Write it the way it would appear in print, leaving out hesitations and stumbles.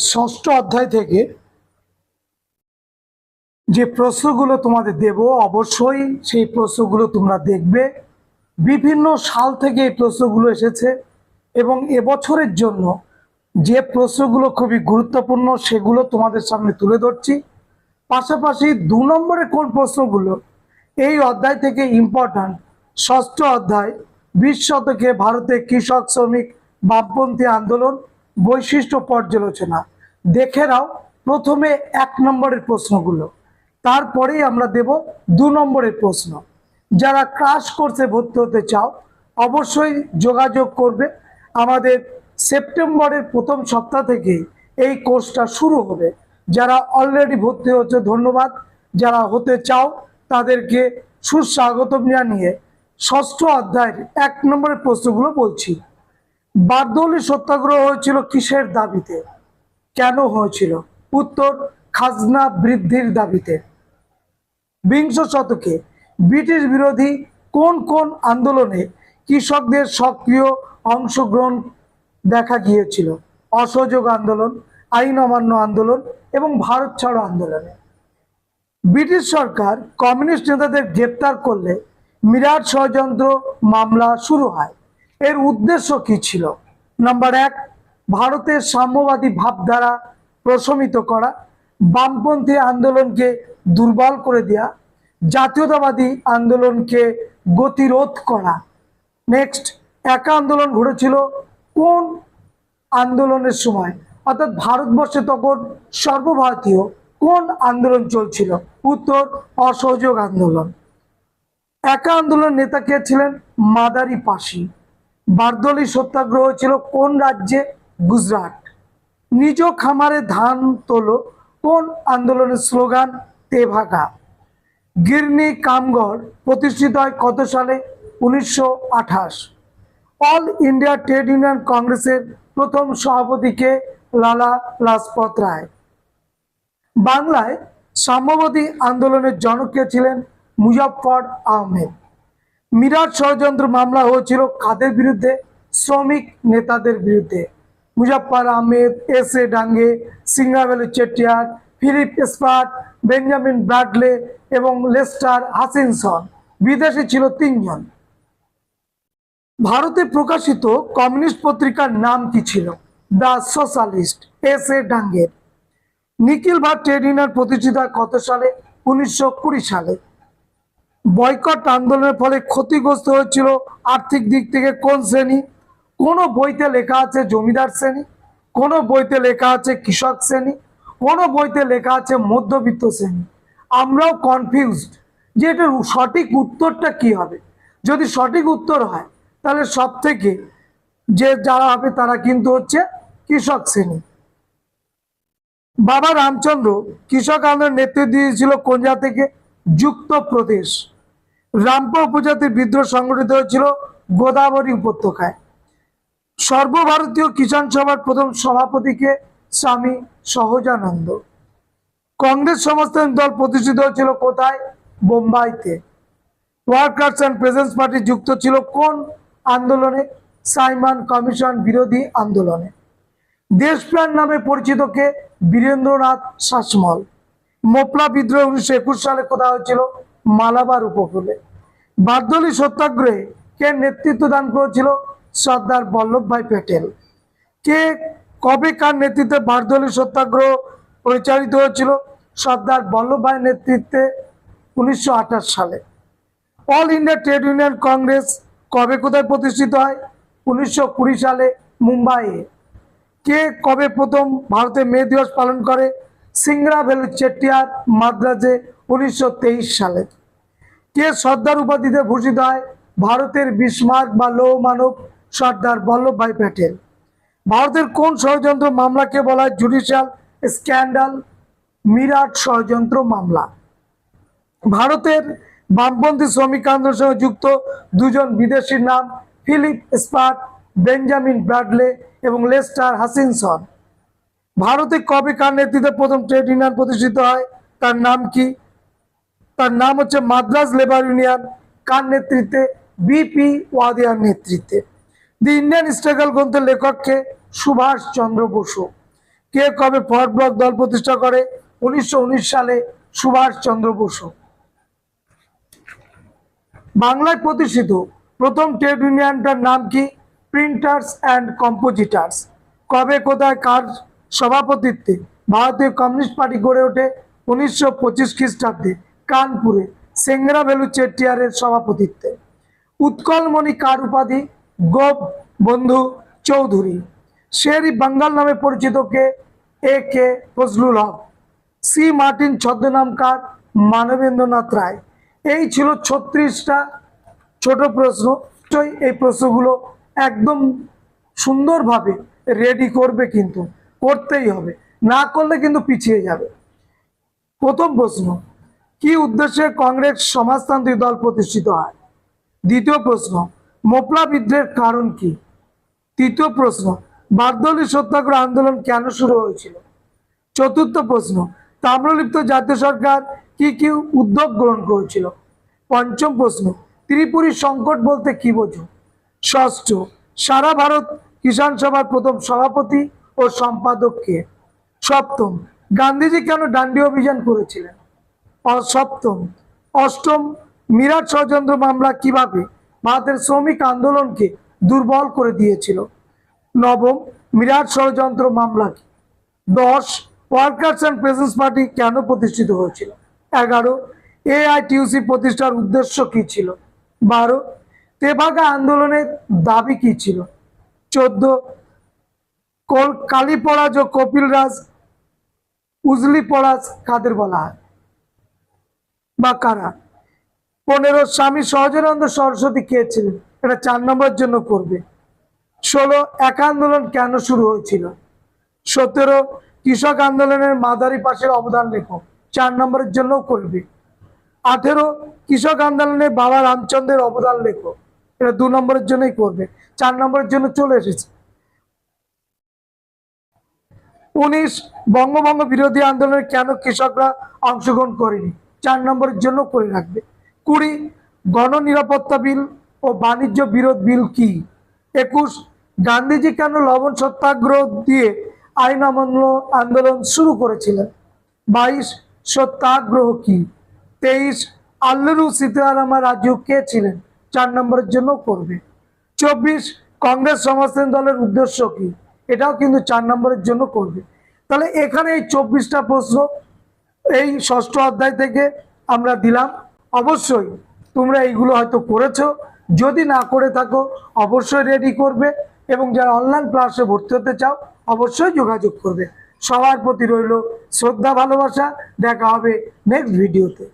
ষষ্ঠ অধ্যায় থেকে যে প্রশ্নগুলো তোমাদের দেব অবশ্যই সেই প্রশ্নগুলো তোমরা দেখবে। বিভিন্ন সাল থেকে এই প্রশ্নগুলো এসেছে এবং এবছরের জন্য যে প্রশ্নগুলো খুবই গুরুত্বপূর্ণ সেগুলো তোমাদের সামনে তুলে ধরছি। পাশাপাশি 2 নম্বরের কোন প্রশ্নগুলো এই অধ্যায় থেকে ইম্পর্ট্যান্ট, ষষ্ঠ অধ্যায় 20 শতকে ভারতে কৃষক শ্রমিক বামপন্থী আন্দোলন বৈশিষ্ট্য পর্যালোচনা দেখে নাও। প্রথমে 1 নম্বরের প্রশ্নগুলো, তারপরেই আমরা দেব 2 নম্বরের প্রশ্ন। যারা ক্রাশ কোর্সে ভর্তি হতে চাও অবশ্যই যোগাযোগ করবে। আমাদের সেপ্টেম্বরের প্রথম সপ্তাহ থেকেই এই কোর্সটা শুরু হবে। যারা অলরেডি ভর্তি হচ্ছে ধন্যবাদ, যারা হতে চাও তাদেরকে সুস্বাগতম জানিয়ে ষষ্ঠ অধ্যায়ের 1 নম্বরের প্রশ্নগুলো বলছি। বারদৌলি সত্যাগ্রহ হয়েছিল কিসের দাবিতে? কেন হয়েছিল? উত্তর, খাজনা বৃদ্ধির দাবিতে। বিংশ শতকে ব্রিটিশ বিরোধী কোন কোন আন্দোলনে কৃষকদের সক্রিয় অংশগ্রহণ দেখা গিয়েছিল? অসহযোগ আন্দোলন, আইন অমান্য আন্দোলন এবং ভারত ছাড়ো আন্দোলনে। ব্রিটিশ সরকার কমিউনিস্ট নেতাদের গ্রেপ্তার করলে মিরাট ষড়যন্ত্র মামলা শুরু হয়। এর উদ্দেশ্য কি ছিল? নাম্বার 1, ভারতের সাম্যবাদী ভাবধারা প্রশমিত করা, বামপন্থী আন্দোলনকে দুর্বল করে দেওয়া, জাতীয়তাবাদী আন্দোলনকে গতিরোধ করা। নেক্সট, একা আন্দোলন ঘটেছিল কোন আন্দোলনের সময়? অর্থাৎ ভারতবর্ষে তখন সর্বভারতীয় কোন আন্দোলন চলছিল? উত্তর, অসহযোগ আন্দোলন। একা আন্দোলন নেতা কে ছিলেন? মাদারি পাশি। বারদৌলি সত্যাগ্রহ ছিল কোন রাজ্যে? গুজরাট। নিজ খামারে ধান তোলো কোন আন্দোলনের স্লোগান? তেভাগা। গিরনি কামগড় প্রতিষ্ঠিত হয় কত সালে? 1928। অল ইন্ডিয়া ট্রেড ইউনিয়ন কংগ্রেসের প্রথম সভাপতিকে? লালা লাজপত রায়। বাংলায় সাম্যবাদী আন্দোলনের জনক কে ছিলেন? মুজাফফর আহমেদ। মিরাট ষড়যন্ত্র মামলা হয়েছিল কাদের বিরুদ্ধে? শ্রমিক নেতাদের বিরুদ্ধে। মুজাফফর আহমেদ, এস.এ. ডাঙ্গে, সিংহাভ্যালি চেটিয়ার, ফিলিপ স্পার্ট, বেঞ্জামিন ব্র্যাডলে এবং লেস্টার হাচিনসন। বিদেশে ছিল 3 জন। ভারতে প্রকাশিত কমিউনিস্ট পত্রিকার নাম কি ছিল? The socialist, S. ডাঙ্গের। নিখিল ভারত ট্রেড ইউনিয়ন প্রতিষ্ঠিত হয় কত সালে? 1920 সালে। বয়কট আন্দোলনের ফলে ক্ষতিগ্রস্ত হয়েছিল আর্থিক দিক থেকে কোন শ্রেণী? কোনো বইতে লেখা আছে জমিদার শ্রেণী, কোনো বইতে লেখা আছে কৃষক শ্রেণী, কোনো বইতে লেখা আছে মধ্যবিত্ত শ্রেণী। আমরাও কনফিউজড যে এটার সঠিক উত্তরটা কি হবে। যদি সঠিক উত্তর হয় তাহলে সব থেকে যে যারা হবে তারা কিন্তু হচ্ছে কৃষক শ্রেণী। বাবা রামচন্দ্র কৃষক আন্দোলনের নেতৃত্ব দিয়েছিল কোন জায়গা থেকে? যুক্তপ্রদেশ। রামপা উপজাতির বিদ্রোহ সংগঠিত হয়েছিল গোদাবরী উপত্যকায়। সর্বভারতীয় কিষাণ সভার প্রথম সভাপতিকে? স্বামী সহজানন্দ। কংগ্রেস সমাজতান্ত্রিক দল প্রতিষ্ঠিত হয়েছিল কোথায়? বোম্বাইতে। ওয়ার্কার্স অ্যান্ড পেজেন্টস পার্টি যুক্ত ছিল কোন আন্দোলনে? সাইমন কমিশন বিরোধী আন্দোলনে। দেশপ্রাণ নামে পরিচিত কে? বীরেন্দ্রনাথ শাসমল। মোপলা বিদ্রোহ 1921 সালে কোথায় হয়েছিল? মালাবার উপকূলে। বারদৌলি সত্যাগ্রহে কে নেতৃত্ব দান করেছিল? সর্দার বল্লভভাই প্যাটেল। কে কবে কার নেতৃত্বে বারদৌলি সত্যাগ্রহ পরিচালিত হয়েছিল? সর্দার বল্লভভাই নেতৃত্বে 1928 সালে। All India trade union Congress কবে কোথায় প্রতিষ্ঠিত হয়? 1920 সালে মুম্বাইয়ে। কে কবে প্রথম ভারতে মে দিবস পালন করে? সিংহাভ্যালি চেটিয়ার, মাদ্রাজে 1923 সালে। কে সর্দার উপাধিতে ভূষিত হয়? ভারতের বিসমার্ক বা লৌহ মানব সর্দার বল্লভভাই প্যাটেল। ভারতের কোন ষড়যন্ত্র মামলাকে বলা হয় জুডিশিয়াল স্ক্যান্ডাল? মিরাট ষড়যন্ত্র মামলা। ভারতের বামপন্থী শ্রমিক আন্দোলনের সঙ্গে যুক্ত 2 জন বিদেশির নাম? ফিলিপ স্পার্ট, বেঞ্জামিন ব্র্যাডলে এবং লেস্টার হাচিনসন। ভারতে কবে কার নেতৃত্বে প্রথম ট্রেড ইউনিয়ন প্রতিষ্ঠিত হয়? তার নাম কি? তার নাম হচ্ছে মাদ্রাজ লেবার ইউনিয়ন। কার নেতৃত্বে? বিপি ওয়াদিয়ার নেতৃত্বে। দি ইন্ডিয়ান স্ট্রাগল গ্রন্থের লেখককে? সুভাষ চন্দ্র বসু। কে কবে ফরওয়ার্ড ব্লক দল প্রতিষ্ঠা করে? 1919 সালে সুভাষ চন্দ্র বসু। বাংলায় প্রতিষ্ঠিত প্রথম ট্রেড ইউনিয়নটার নাম কি? Printers and compositors. কবে, কোথায়, কার সভাপতিত্বে ভারতীয় কমিউনিস্ট পার্টি গড়ে ওঠে? 1925 খ্রিস্টাব্দে কানপুরে সেঙ্গরাভেলু চেট্টিয়ারের সভাপতিত্বে। উৎকলমণি কার উপাধি? গোপ বন্ধু চৌধুরী। শের ই বাঙ্গাল নামে পরিচিত কে? এ কে ফজলুল হক। সি মার্টিন ছদ্মনাম কার? মানবেন্দ্রনাথ রায়। এই ছিল 36টা ছোট প্রশ্ন। এই প্রশ্নগুলো একদম সুন্দরভাবে রেডি করবে, কিন্তু করতেই হবে, না করলে কিন্তু পিছিয়ে যাবে। প্রথম প্রশ্ন, কি উদ্দেশ্যে কংগ্রেস সমাজতান্ত্রিক দল প্রতিষ্ঠিত হয়? দ্বিতীয় প্রশ্ন, মোপলা বিদ্রোহের কারণ কি? তৃতীয় প্রশ্ন, বারদৌলি সত্যাগ্রহ আন্দোলন কেন শুরু হয়েছিল? চতুর্থ প্রশ্ন, তাম্রলিপ্ত জাতীয় সরকার কি কি উদ্যোগ গ্রহণ করেছিল? পঞ্চম প্রশ্ন, ত্রিপুরী সংকট বলতে কি বোঝো? ষষ্ঠ, সারা ভারত কিষাণ সভার প্রথম সভাপতি ও সম্পাদক কে? সপ্তম, গান্ধীজি কেন ডান্ডি অভিযান করেছিলেন? সপ্তম। অষ্টম, মিরাট ষড়যন্ত্র মামলা কিভাবে ভারতের শ্রমিক আন্দোলনকে দুর্বল করে দিয়েছিল? নবম, মিরাট ষড়যন্ত্র মামলা কি? 10, ওয়ার্কার্স অ্যান্ড পেসেন্টস পার্টি কেন প্রতিষ্ঠিত হয়েছিল? 11, এআইটিইউসি প্রতিষ্ঠার উদ্দেশ্য কি ছিল? 12, তেভাগা আন্দোলনের দাবি কি ছিল? 14, কালীপড়াজ ও কপিলরাজ উজলি পড়াজ কাদের বলা হয় বা কারা? 15, স্বামী সহজানন্দ সরস্বতী কে ছিলেন? এটা 4 নম্বরের জন্য করবে। 16, এক আন্দোলন কেন শুরু হয়েছিল? 17, কৃষক আন্দোলনের মাদারি পাশের অবদান লেখো, 4 নম্বরের জন্য করবে। 18, কৃষক আন্দোলনে বাবা রামচন্দ্রের অবদান লেখো, এটা 2 নম্বরের জন্যই করবে, 4 নম্বরের জন্য চলে এসেছে। 19, বঙ্গভঙ্গ বিরোধী আন্দোলনে কেন কৃষকরা অংশগ্রহণ করেনি? 4 নম্বরের জন্য করে রাখবে। 20, গণনিরাপত্তা বিল ও বাণিজ্য বিরোধ বিল কি? 21, গান্ধীজি কেন লবণ সত্যাগ্রহ দিয়ে আইন অমান্য আন্দোলন শুরু করেছিলেন? 22, সত্যাগ্রহ কি? 23, আল্লুরু সীতারামা রাজু কে ছিলেন? 4 নম্বরের জন্য করবে। 24, কংগ্রেস সমাজতান্ত্রিক দলের উদ্দেশ্য কি? এটাও কিন্তু 4 নম্বরের জন্য করবে। তাহলে এখানে এই 24টা প্রশ্ন এই ষষ্ঠ অধ্যায় থেকে আমরা দিলাম। অবশ্যই তোমরা এইগুলো হয়তো করেছো, যদি না করে থাকো অবশ্যই রেডি করবে, এবং যারা অনলাইন ক্লাসে ভর্তি হতে চাও অবশ্যই যোগাযোগ করবে। সবার প্রতি রইল শ্রদ্ধা, ভালোবাসা। দেখা হবে নেক্সট ভিডিওতে।